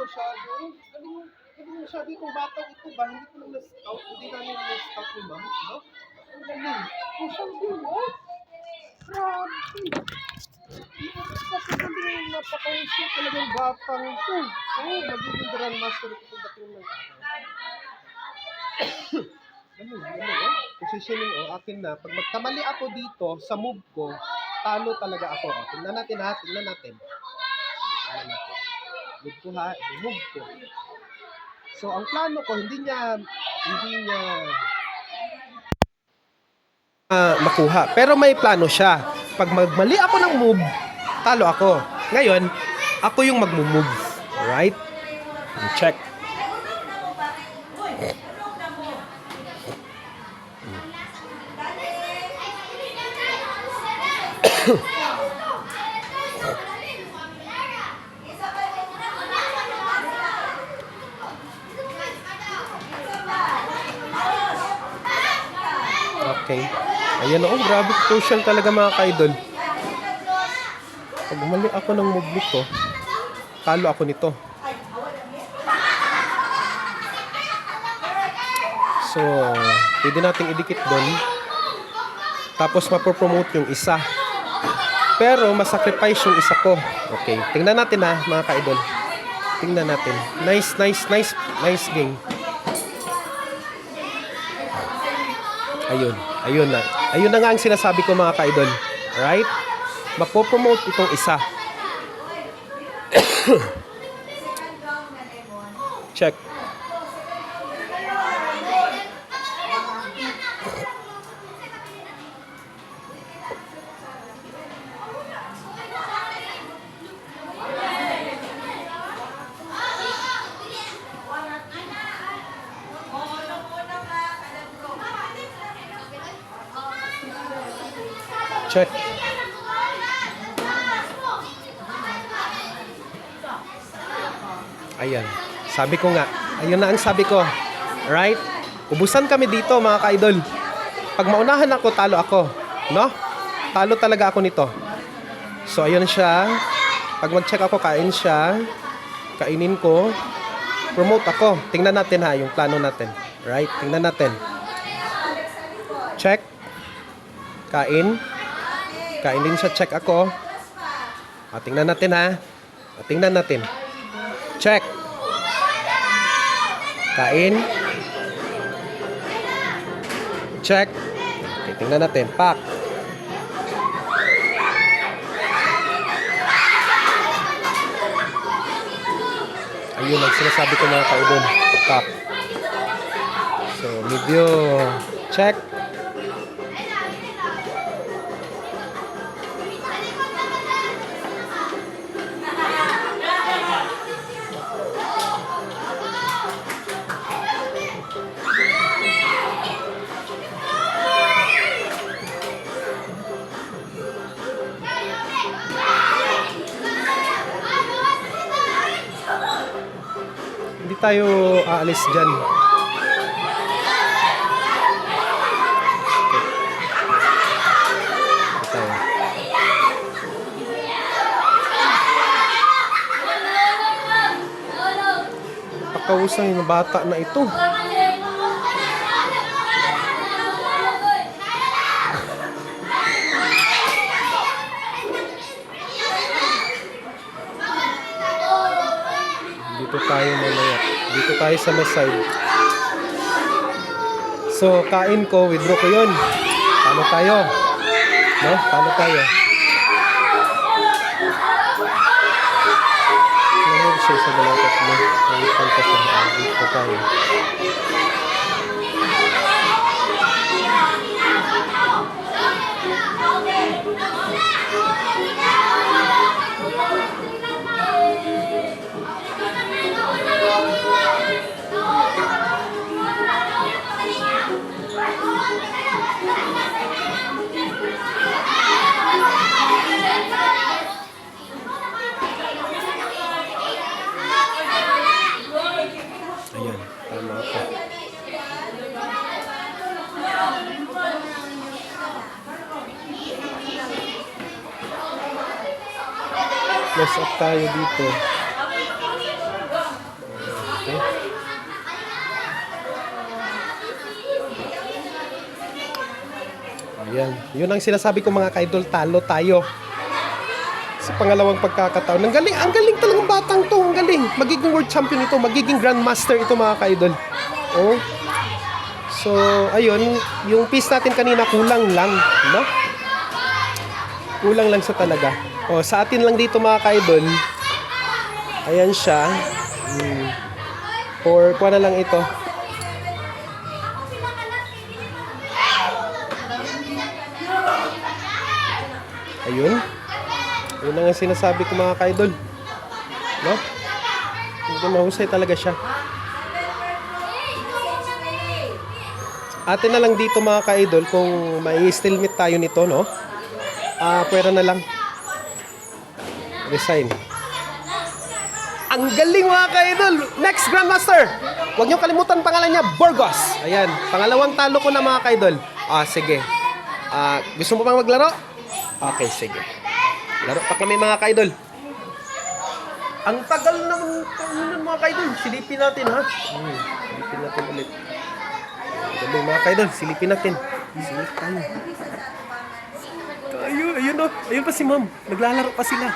masyado. Galing masyado itong batang ito ba? Hindi ko lang na-scout. Hindi namin na-scout ni ma'am. No? Ang galing. Oh, champion, oh. Grabe. Kasi galing, napaka-usyo talagang batang ito. Oh, magiging grandmaster ito pagdating ng galing, oh. Positioning, oh, akin na. Pag magkamali ako dito, sa move ko, talo talaga ako. Oh, tingnan natin ha, tingnan natin. Move ko ha, move ko. So, ang plano ko, hindi niya makuha. Pero may plano siya. Pag magmali ako ng move, talo ako. Ngayon, ako yung magmumove. Alright? Check. Okay. Ayan, oh, grabe crucial talaga mga ka-idol. Pag mali ako ng move nito, talo ako nito. So, pwede nating idikit doon. Tapos mapopromote yung isa. Pero masacrifice yung isa ko. Okay, tingnan natin ha mga ka-idol. Tingnan natin. Nice game. Ayun na. Ayun na nga ang sinasabi ko mga ka-idol. Alright? Mapopromote itong isa. Check. Check. Ayan. Sabi ko nga. Ayun na ang sabi ko. Right? Ubusan kami dito mga ka-idol. Pag maunahan ako, talo ako. No? Talo talaga ako nito. So, ayun siya. Pag mag-check ako, kain siya. Kainin ko. Promote ako. Tingnan natin ha, yung plano natin. Right? Tingnan natin. Check. Kain. Kain din siya, check ako. Tingnan natin ha. Tingnan natin. Check. Kain. Check. Okay, tingnan natin. Pak. Ayun ang sinasabi ko mga kaudon. Pak. So, medyo check. Hindi tayo aalis dyan. Okay. Pakawusang yung bata na ito. Dito tayo mamaya. Dito tayo sa may side. So, kain ko, withdraw ko yun. Talo tayo. No? Talo tayo. Ano siya sa dalagat mo? Nalipan ka sa dito tayo. Ayan, tama ako. Close up tayo dito. Ayan. Yun ang sinasabi ko mga ka-idol, talo tayo. Sa pangalawang pagkakataon. Ang galing talagang batang to. Ang galing. Magiging world champion ito. Magiging grandmaster ito mga ka-idol. Oh. So, ayun. Yung piece natin kanina kulang lang. No? Kulang lang sa talaga. Oh, sa atin lang dito mga ka-idol. Ayan siya. Or kuha na lang ito. Ayun. Yun ang sinasabi ko mga ka-idol. No? Hindi mahusay talaga siya. Atin na lang dito mga ka-idol kung may stalemate tayo nito, no? Pwera na lang. Resign. Ang galing mga ka-idol! Next Grandmaster! Huwag niyo kalimutan pangalan niya, Burgos. Ayan, pangalawang talo ko na mga ka-idol. Sige. Gusto mo pang maglaro? Okay, sige. Laro pa kami mga ka-idol. Ang tagal naman mga ka-idol. Silipin natin ha. Silipin natin ulit. Galing mga ka-idol, silipin natin. Silip tayo. Ayun o. Ayun pa si ma'am. Naglalaro pa sila.